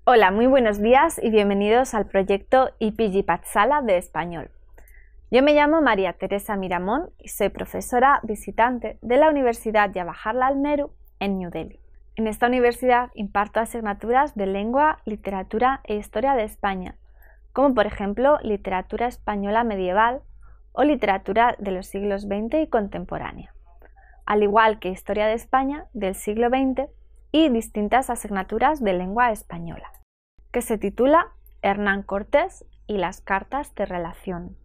Hola, muy buenos días y bienvenidos al proyecto IPG Pathshala de español. Yo me llamo María Teresa Miramón y soy profesora visitante de la Universidad Jawaharlal Nehru en New Delhi. En esta universidad imparto asignaturas de lengua, literatura e historia de España, como por ejemplo literatura española medieval o literatura de los siglos XX y contemporánea, al igual que historia de España del siglo XX y distintas asignaturas de lengua española, que se titula Hernán Cortés y las cartas de relación.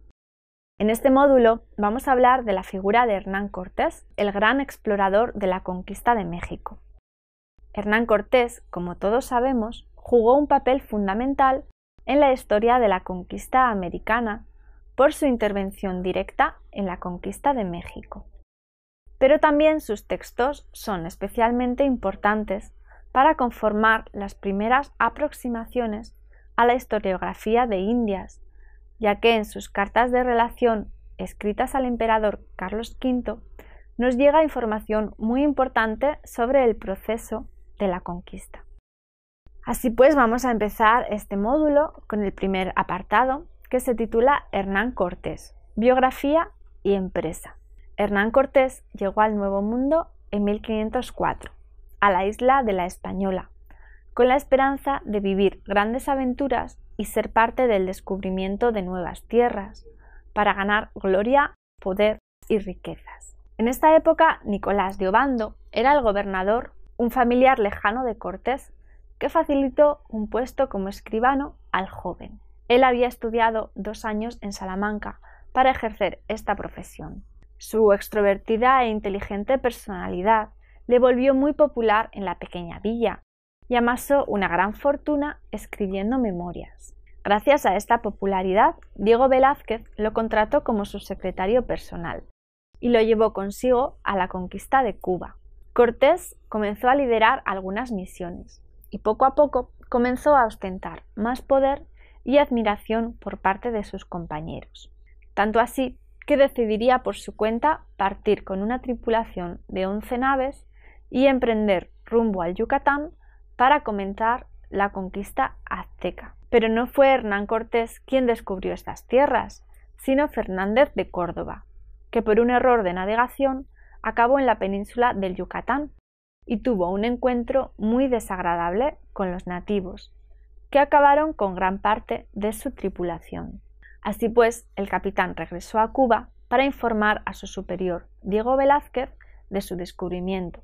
En este módulo vamos a hablar de la figura de Hernán Cortés, el gran explorador de la conquista de México. Hernán Cortés, como todos sabemos, jugó un papel fundamental en la historia de la conquista americana por su intervención directa en la conquista de México. Pero también sus textos son especialmente importantes para conformar las primeras aproximaciones a la historiografía de Indias, ya que en sus cartas de relación escritas al emperador Carlos V nos llega información muy importante sobre el proceso de la conquista. Así pues, vamos a empezar este módulo con el primer apartado, que se titula Hernán Cortés, biografía y empresa. Hernán Cortés llegó al Nuevo Mundo en 1504, a la isla de la Española, con la esperanza de vivir grandes aventuras y ser parte del descubrimiento de nuevas tierras, para ganar gloria, poder y riquezas. En esta época, Nicolás de Obando era el gobernador, un familiar lejano de Cortés, que facilitó un puesto como escribano al joven. Él había estudiado 2 años en Salamanca para ejercer esta profesión. Su extrovertida e inteligente personalidad le volvió muy popular en la pequeña villa y amasó una gran fortuna escribiendo memorias. Gracias a esta popularidad, Diego Velázquez lo contrató como su secretario personal y lo llevó consigo a la conquista de Cuba. Cortés comenzó a liderar algunas misiones y poco a poco comenzó a ostentar más poder y admiración por parte de sus compañeros. Tanto así que decidiría por su cuenta partir con una tripulación de 11 naves y emprender rumbo al Yucatán para comenzar la conquista azteca. Pero no fue Hernán Cortés quien descubrió estas tierras, sino Fernández de Córdoba, que por un error de navegación acabó en la península del Yucatán y tuvo un encuentro muy desagradable con los nativos, que acabaron con gran parte de su tripulación. Así pues, el capitán regresó a Cuba para informar a su superior, Diego Velázquez, de su descubrimiento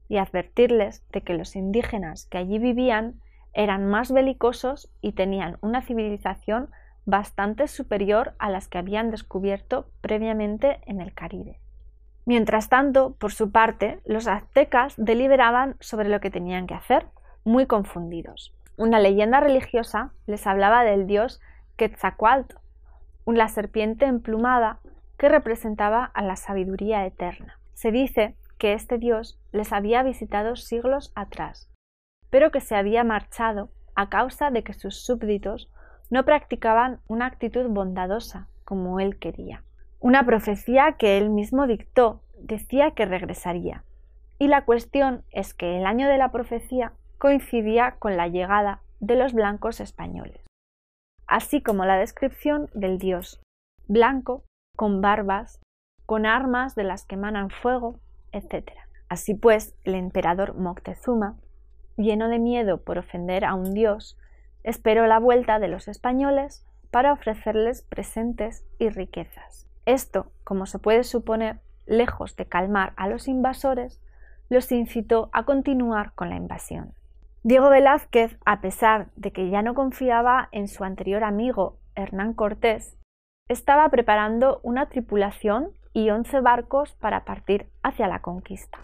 y advertirles de que los indígenas que allí vivían eran más belicosos y tenían una civilización bastante superior a las que habían descubierto previamente en el Caribe. Mientras tanto, por su parte, los aztecas deliberaban sobre lo que tenían que hacer, muy confundidos. Una leyenda religiosa les hablaba del dios Quetzalcóatl, una serpiente emplumada que representaba a la sabiduría eterna. Se dice que este dios les había visitado siglos atrás, pero que se había marchado a causa de que sus súbditos no practicaban una actitud bondadosa como él quería. Una profecía que él mismo dictó decía que regresaría, y la cuestión es que el año de la profecía coincidía con la llegada de los blancos españoles, así como la descripción del dios, blanco, con barbas, con armas de las que emanan fuego, etc. Así pues, el emperador Moctezuma, lleno de miedo por ofender a un dios, esperó la vuelta de los españoles para ofrecerles presentes y riquezas. Esto, como se puede suponer, lejos de calmar a los invasores, los incitó a continuar con la invasión. Diego Velázquez, a pesar de que ya no confiaba en su anterior amigo Hernán Cortés, estaba preparando una tripulación y 11 barcos para partir hacia la conquista.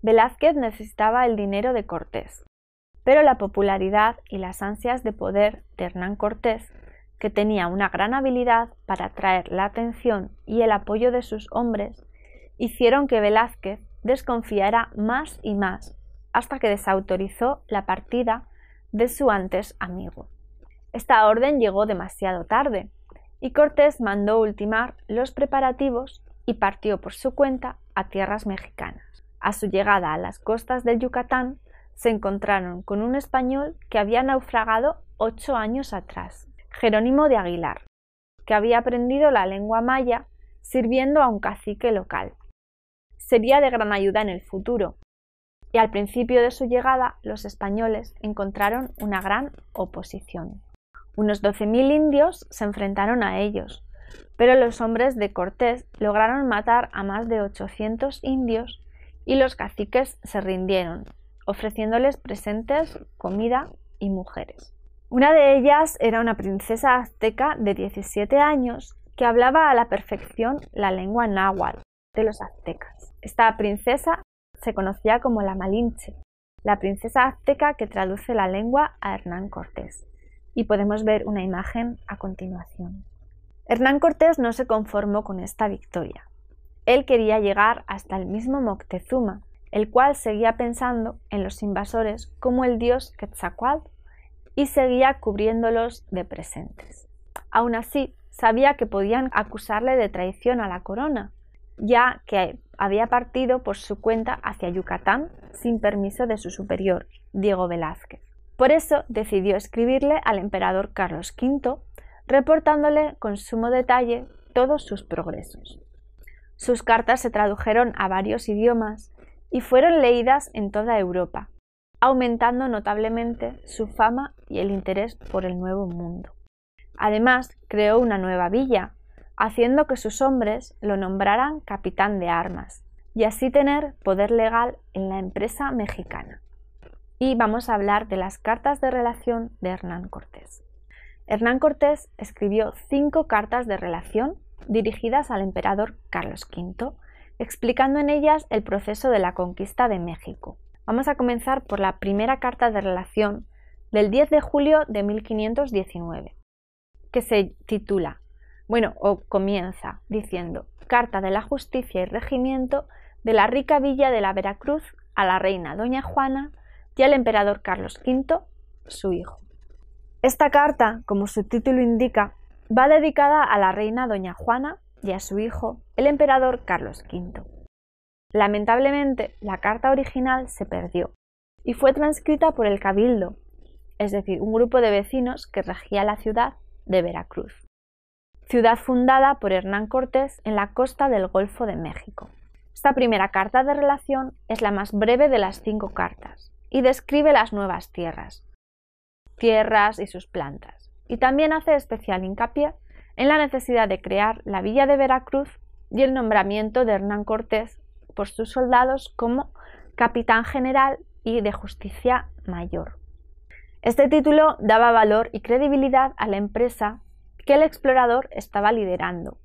Velázquez necesitaba el dinero de Cortés, pero la popularidad y las ansias de poder de Hernán Cortés, que tenía una gran habilidad para atraer la atención y el apoyo de sus hombres, hicieron que Velázquez desconfiara más y más, hasta que desautorizó la partida de su antes amigo. Esta orden llegó demasiado tarde, y Cortés mandó ultimar los preparativos y partió por su cuenta a tierras mexicanas. A su llegada a las costas del Yucatán, se encontraron con un español que había naufragado 8 años atrás, Jerónimo de Aguilar, que había aprendido la lengua maya sirviendo a un cacique local. Sería de gran ayuda en el futuro, y al principio de su llegada los españoles encontraron una gran oposición. Unos 12.000 indios se enfrentaron a ellos, pero los hombres de Cortés lograron matar a más de 800 indios y los caciques se rindieron, ofreciéndoles presentes, comida y mujeres. Una de ellas era una princesa azteca de 17 años que hablaba a la perfección la lengua náhuatl de los aztecas. Esta princesa se conocía como la Malinche, la princesa azteca que traduce la lengua a Hernán Cortés, y podemos ver una imagen a continuación. Hernán Cortés no se conformó con esta victoria. Él quería llegar hasta el mismo Moctezuma, el cual seguía pensando en los invasores como el dios Quetzalcóatl y seguía cubriéndolos de presentes. Aún así, sabía que podían acusarle de traición a la corona, ya que había partido por su cuenta hacia Yucatán sin permiso de su superior, Diego Velázquez. Por eso decidió escribirle al emperador Carlos V, reportándole con sumo detalle todos sus progresos. Sus cartas se tradujeron a varios idiomas y fueron leídas en toda Europa, aumentando notablemente su fama y el interés por el Nuevo Mundo. Además, creó una nueva villa, haciendo que sus hombres lo nombraran capitán de armas, y así tener poder legal en la empresa mexicana. Y vamos a hablar de las cartas de relación de Hernán Cortés. Hernán Cortés escribió 5 cartas de relación dirigidas al emperador Carlos V, explicando en ellas el proceso de la conquista de México. Vamos a comenzar por la primera carta de relación del 10 de julio de 1519, que se titula, comienza diciendo: Carta de la Justicia y Regimiento de la rica villa de la Veracruz a la reina Doña Juana y al emperador Carlos V, su hijo. Esta carta, como su título indica, va dedicada a la reina Doña Juana y a su hijo, el emperador Carlos V. Lamentablemente, la carta original se perdió y fue transcrita por el Cabildo, es decir, un grupo de vecinos que regía la ciudad de Veracruz, ciudad fundada por Hernán Cortés en la costa del Golfo de México. Esta primera carta de relación es la más breve de las 5 cartas y describe las nuevas tierras y sus plantas, y también hace especial hincapié en la necesidad de crear la villa de Veracruz y el nombramiento de Hernán Cortés por sus soldados como capitán general y de justicia mayor. Este título daba valor y credibilidad a la empresa que el explorador estaba liderando.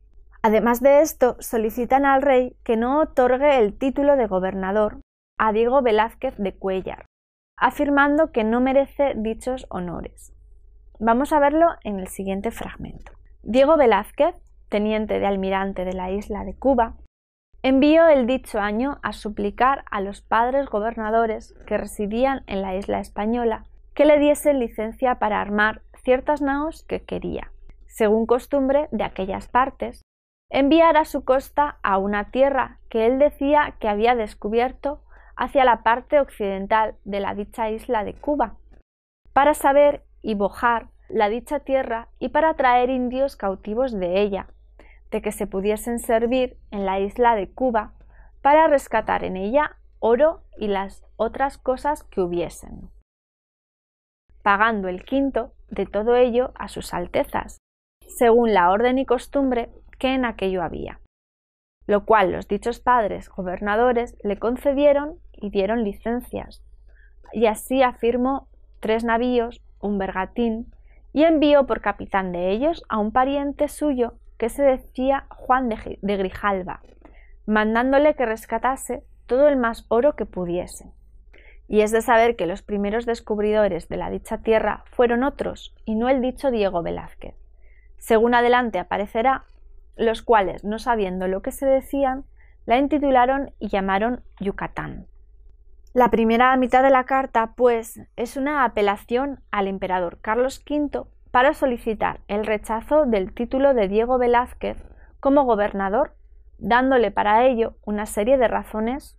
Además de esto, solicitan al rey que no otorgue el título de gobernador a Diego Velázquez de Cuéllar, afirmando que no merece dichos honores. Vamos a verlo en el siguiente fragmento. Diego Velázquez, teniente de almirante de la isla de Cuba, envió el dicho año a suplicar a los padres gobernadores que residían en la isla española que le diesen licencia para armar ciertas naos que quería, según costumbre de aquellas partes, enviar a su costa a una tierra que él decía que había descubierto hacia la parte occidental de la dicha isla de Cuba, para saber y bojar la dicha tierra y para traer indios cautivos de ella, de que se pudiesen servir en la isla de Cuba para rescatar en ella oro y las otras cosas que hubiesen, pagando el quinto de todo ello a sus altezas, según la orden y costumbre que en aquello había, lo cual los dichos padres gobernadores le concedieron y dieron licencias, y así afirmó 3 navíos, un bergantín, y envió por capitán de ellos a un pariente suyo que se decía Juan de Grijalva, mandándole que rescatase todo el más oro que pudiese. Y es de saber que los primeros descubridores de la dicha tierra fueron otros, y no el dicho Diego Velázquez, según adelante aparecerá, los cuales, no sabiendo lo que se decían, la intitularon y llamaron Yucatán. La primera mitad de la carta, pues, es una apelación al emperador Carlos V para solicitar el rechazo del título de Diego Velázquez como gobernador, dándole para ello una serie de razones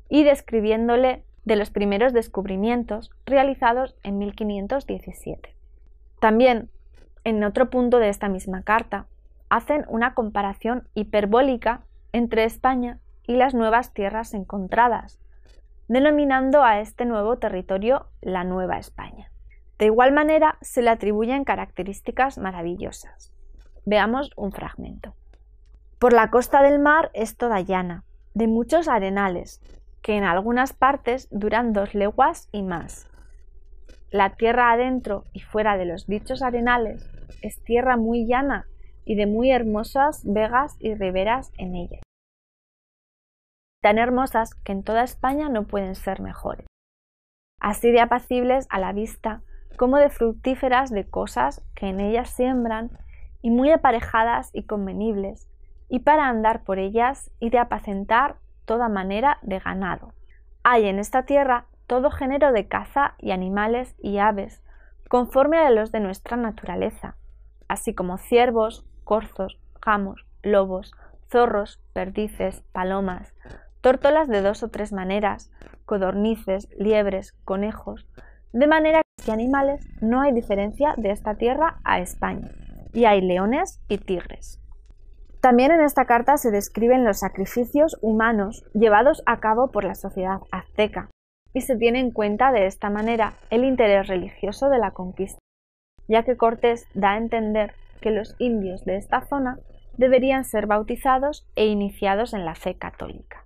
y describiéndole de los primeros descubrimientos realizados en 1517. También, en otro punto de esta misma carta, hacen una comparación hiperbólica entre España y las nuevas tierras encontradas, denominando a este nuevo territorio la Nueva España. De igual manera, se le atribuyen características maravillosas. Veamos un fragmento. Por la costa del mar es toda llana, de muchos arenales, que en algunas partes duran 2 leguas y más. La tierra adentro y fuera de los dichos arenales es tierra muy llana y de muy hermosas vegas y riberas en ella, tan hermosas que en toda España no pueden ser mejores, así de apacibles a la vista como de fructíferas de cosas que en ellas siembran y muy aparejadas y convenibles, y para andar por ellas y de apacentar toda manera de ganado. Hay en esta tierra todo género de caza y animales y aves, conforme a los de nuestra naturaleza, así como ciervos, corzos, gamos, lobos, zorros, perdices, palomas, tórtolas de 2 o 3 maneras, codornices, liebres, conejos, de manera que en animales no hay diferencia de esta tierra a España, y hay leones y tigres. También en esta carta se describen los sacrificios humanos llevados a cabo por la sociedad azteca, y se tiene en cuenta de esta manera el interés religioso de la conquista, ya que Cortés da a entender que los indios de esta zona deberían ser bautizados e iniciados en la fe católica.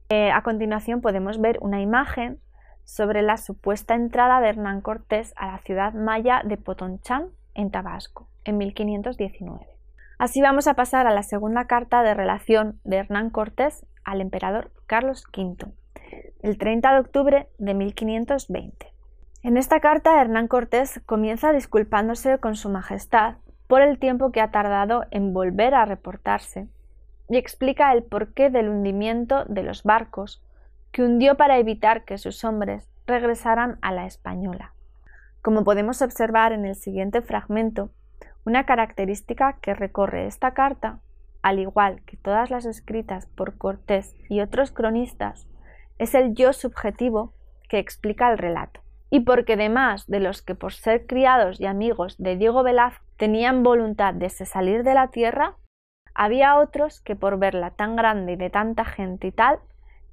A continuación podemos ver una imagen sobre la supuesta entrada de Hernán Cortés a la ciudad maya de Potonchán, en Tabasco, en 1519. Así vamos a pasar a la segunda carta de relación de Hernán Cortés al emperador Carlos V, el 30 de octubre de 1520. En esta carta Hernán Cortés comienza disculpándose con su majestad por el tiempo que ha tardado en volver a reportarse y explica el porqué del hundimiento de los barcos que hundió para evitar que sus hombres regresaran a la Española. Como podemos observar en el siguiente fragmento, una característica que recorre esta carta, al igual que todas las escritas por Cortés y otros cronistas, es el yo subjetivo que explica el relato. Y porque además de los que por ser criados y amigos de Diego Velázquez tenían voluntad de se salir de la tierra, había otros que por verla tan grande y de tanta gente y tal,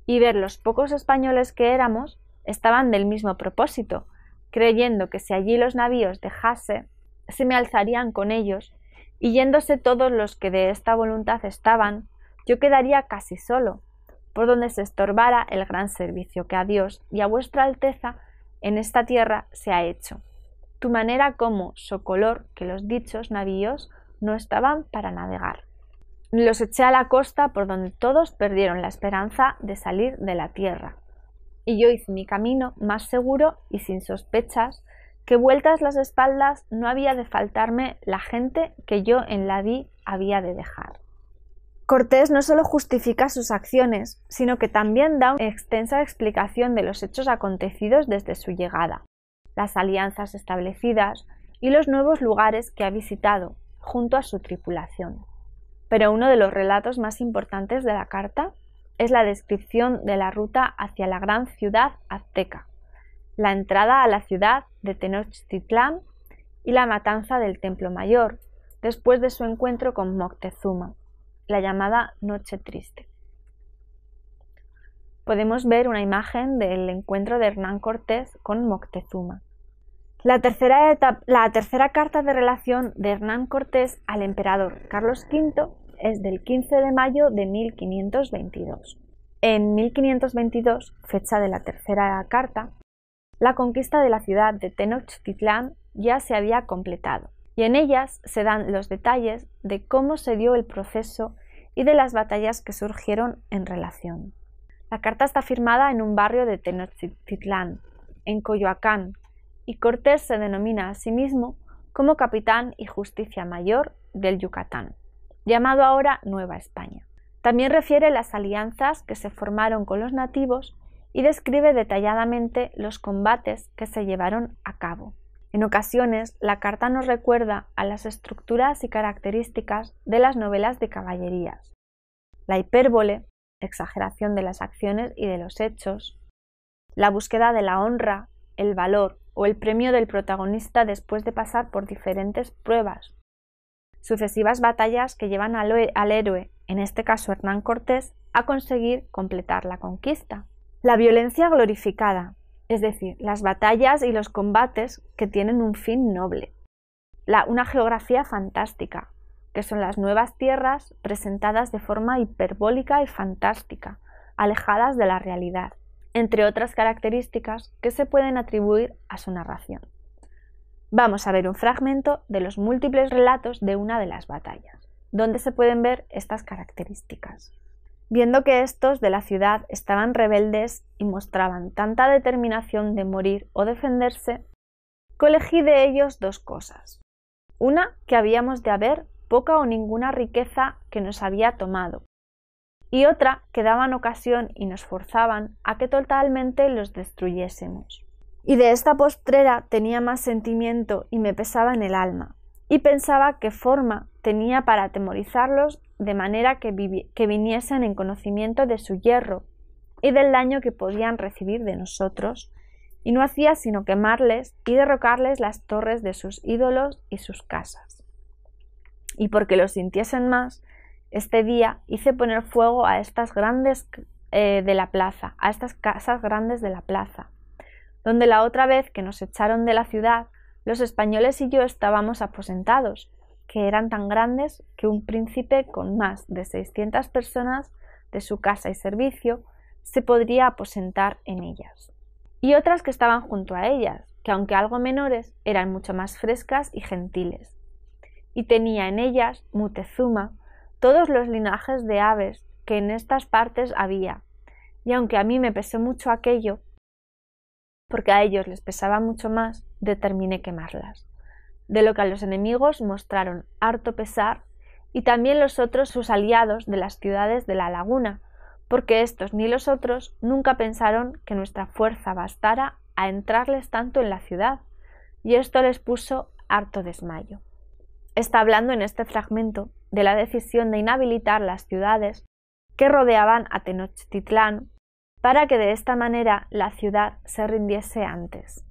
y ver los pocos españoles que éramos, estaban del mismo propósito, creyendo que si allí los navíos dejase, se me alzarían con ellos, y yéndose todos los que de esta voluntad estaban, yo quedaría casi solo, por donde se estorbara el gran servicio que a Dios y a vuestra Alteza en esta tierra se ha hecho, tu manera como socolor que los dichos navíos no estaban para navegar. Los eché a la costa por donde todos perdieron la esperanza de salir de la tierra, y yo hice mi camino más seguro y sin sospechas, que vueltas las espaldas no había de faltarme la gente que yo en la vi había de dejar. Cortés no solo justifica sus acciones, sino que también da una extensa explicación de los hechos acontecidos desde su llegada, las alianzas establecidas y los nuevos lugares que ha visitado, junto a su tripulación. Pero uno de los relatos más importantes de la carta es la descripción de la ruta hacia la gran ciudad azteca, la entrada a la ciudad de Tenochtitlán y la matanza del Templo Mayor, después de su encuentro con Moctezuma, la llamada Noche Triste. Podemos ver una imagen del encuentro de Hernán Cortés con Moctezuma. La tercera carta de relación de Hernán Cortés al emperador Carlos V es del 15 de mayo de 1522. En 1522, fecha de la tercera carta, la conquista de la ciudad de Tenochtitlán ya se había completado, y en ellas se dan los detalles de cómo se dio el proceso y de las batallas que surgieron en relación. La carta está firmada en un barrio de Tenochtitlán, en Coyoacán, y Cortés se denomina a sí mismo como capitán y justicia mayor del Yucatán, llamado ahora Nueva España. También refiere las alianzas que se formaron con los nativos y describe detalladamente los combates que se llevaron a cabo. En ocasiones, la carta nos recuerda a las estructuras y características de las novelas de caballerías. La hipérbole, exageración de las acciones y de los hechos, la búsqueda de la honra, el valor o el premio del protagonista después de pasar por diferentes pruebas. Sucesivas batallas que llevan al héroe, en este caso Hernán Cortés, a conseguir completar la conquista. La violencia glorificada, es decir, las batallas y los combates que tienen un fin noble. Una geografía fantástica, que son las nuevas tierras presentadas de forma hiperbólica y fantástica, alejadas de la realidad, entre otras características que se pueden atribuir a su narración. Vamos a ver un fragmento de los múltiples relatos de una de las batallas, donde se pueden ver estas características. Viendo que estos de la ciudad estaban rebeldes y mostraban tanta determinación de morir o defenderse, colegí de ellos dos cosas. Una, que habíamos de haber poca o ninguna riqueza que nos había tomado, y otra, que daban ocasión y nos forzaban a que totalmente los destruyésemos. Y de esta postrera tenía más sentimiento y me pesaba en el alma, y pensaba qué forma tenía para atemorizarlos de manera que viniesen en conocimiento de su yerro y del daño que podían recibir de nosotros, y no hacía sino quemarles y derrocarles las torres de sus ídolos y sus casas. Y porque lo sintiesen más, este día hice poner fuego a estas grandes de la plaza, a estas casas grandes de la plaza, donde la otra vez que nos echaron de la ciudad, los españoles y yo estábamos aposentados, que eran tan grandes que un príncipe con más de 600 personas de su casa y servicio se podría aposentar en ellas. Y otras que estaban junto a ellas, que aunque algo menores, eran mucho más frescas y gentiles. Y tenía en ellas, Mutezuma, todos los linajes de aves que en estas partes había, y aunque a mí me pesó mucho aquello, porque a ellos les pesaba mucho más, determiné quemarlas, de lo que a los enemigos mostraron harto pesar, y también los otros sus aliados de las ciudades de la laguna, porque estos ni los otros nunca pensaron que nuestra fuerza bastara a entrarles tanto en la ciudad, y esto les puso harto desmayo. Está hablando en este fragmento de la decisión de inhabilitar las ciudades que rodeaban a Tenochtitlán para que de esta manera la ciudad se rindiese antes.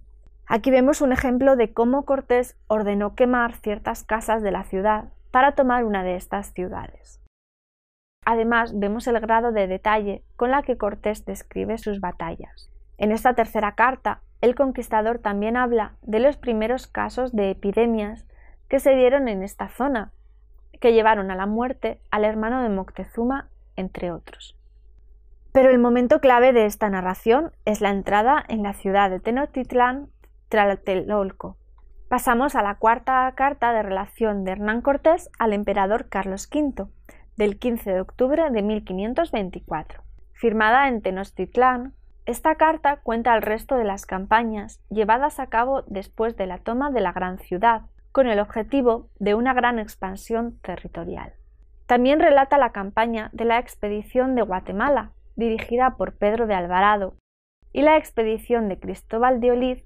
Aquí vemos un ejemplo de cómo Cortés ordenó quemar ciertas casas de la ciudad para tomar una de estas ciudades. Además, vemos el grado de detalle con la que Cortés describe sus batallas. En esta tercera carta, el conquistador también habla de los primeros casos de epidemias que se dieron en esta zona, que llevaron a la muerte al hermano de Moctezuma, entre otros. Pero el momento clave de esta narración es la entrada en la ciudad de Tenochtitlán, Tlatelolco. Pasamos a la cuarta carta de relación de Hernán Cortés al emperador Carlos V, del 15 de octubre de 1524. Firmada en Tenochtitlán, esta carta cuenta el resto de las campañas llevadas a cabo después de la toma de la gran ciudad, con el objetivo de una gran expansión territorial. También relata la campaña de la expedición de Guatemala, dirigida por Pedro de Alvarado, y la expedición de Cristóbal de Olid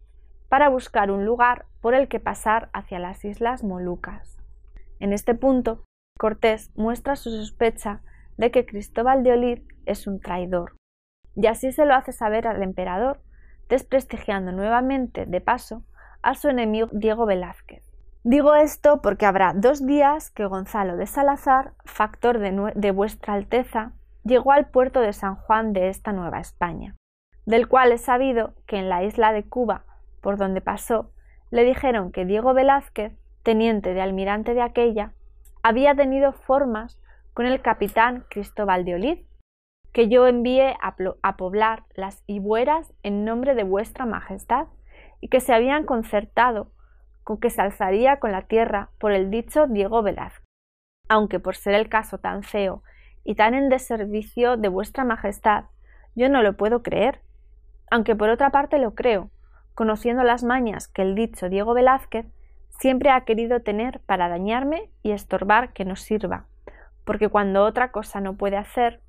para buscar un lugar por el que pasar hacia las islas Molucas. En este punto, Cortés muestra su sospecha de que Cristóbal de Olid es un traidor, y así se lo hace saber al emperador, desprestigiando nuevamente, de paso, a su enemigo Diego Velázquez. Digo esto porque habrá 2 días que Gonzalo de Salazar, factor de vuestra Alteza, llegó al puerto de San Juan de esta Nueva España, del cual he sabido que en la isla de Cuba, por donde pasó, le dijeron que Diego Velázquez, teniente de almirante de aquella, había tenido formas con el capitán Cristóbal de Olid, que yo envié a poblar las hibueras en nombre de vuestra Majestad, y que se habían concertado con que se alzaría con la tierra por el dicho Diego Velázquez, aunque por ser el caso tan feo y tan en deservicio de vuestra Majestad, yo no lo puedo creer, aunque por otra parte lo creo, conociendo las mañas que el dicho Diego Velázquez siempre ha querido tener para dañarme y estorbar que no sirva, porque cuando otra cosa no puede hacer,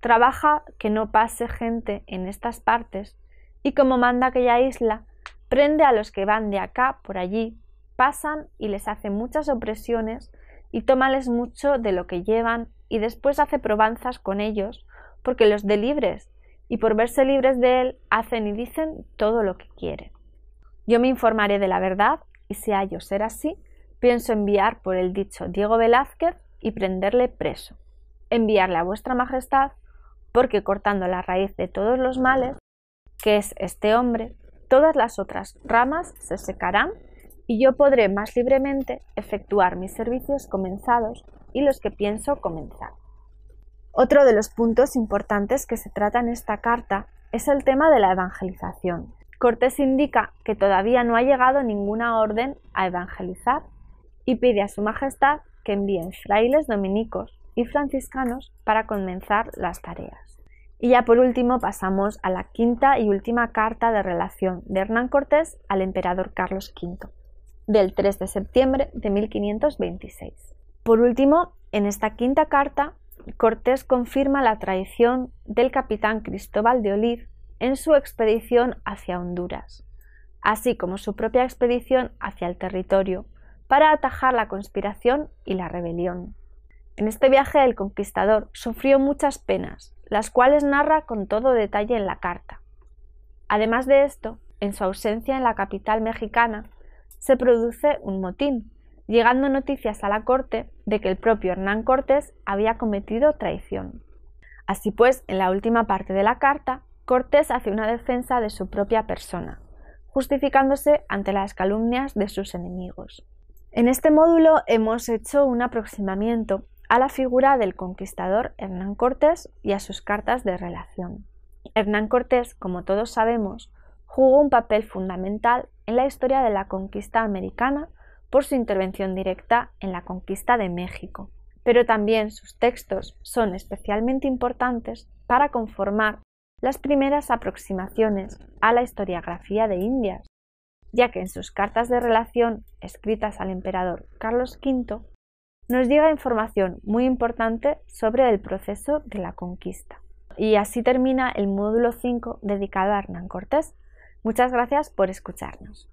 trabaja que no pase gente en estas partes, y como manda aquella isla, prende a los que van de acá por allí, pasan y les hace muchas opresiones y tómales mucho de lo que llevan y después hace probanzas con ellos porque los dé libres y por verse libres de él hacen y dicen todo lo que quieren. Yo me informaré de la verdad y si hallo ser así, pienso enviar por el dicho Diego Velázquez y prenderle preso, enviarle a vuestra majestad, porque cortando la raíz de todos los males, que es este hombre, todas las otras ramas se secarán y yo podré más libremente efectuar mis servicios comenzados y los que pienso comenzar. Otro de los puntos importantes que se trata en esta carta es el tema de la evangelización. Cortés indica que todavía no ha llegado ninguna orden a evangelizar y pide a su majestad que envíen frailes dominicos y franciscanos para comenzar las tareas. Y ya por último pasamos a la quinta y última carta de relación de Hernán Cortés al emperador Carlos V, del 3 de septiembre de 1526. Por último, en esta quinta carta, Cortés confirma la traición del capitán Cristóbal de Olid en su expedición hacia Honduras, así como su propia expedición hacia el territorio, para atajar la conspiración y la rebelión. En este viaje el conquistador sufrió muchas penas, las cuales narra con todo detalle en la carta. Además de esto, en su ausencia en la capital mexicana, se produce un motín, llegando noticias a la corte de que el propio Hernán Cortés había cometido traición. Así pues, en la última parte de la carta, Cortés hace una defensa de su propia persona, justificándose ante las calumnias de sus enemigos. En este módulo hemos hecho un aproximamiento a la figura del conquistador Hernán Cortés y a sus cartas de relación. Hernán Cortés, como todos sabemos, jugó un papel fundamental en la historia de la conquista americana por su intervención directa en la conquista de México, pero también sus textos son especialmente importantes para conformar las primeras aproximaciones a la historiografía de Indias, ya que en sus cartas de relación escritas al emperador Carlos V nos llega información muy importante sobre el proceso de la conquista. Y así termina el módulo 5 dedicado a Hernán Cortés. Muchas gracias por escucharnos.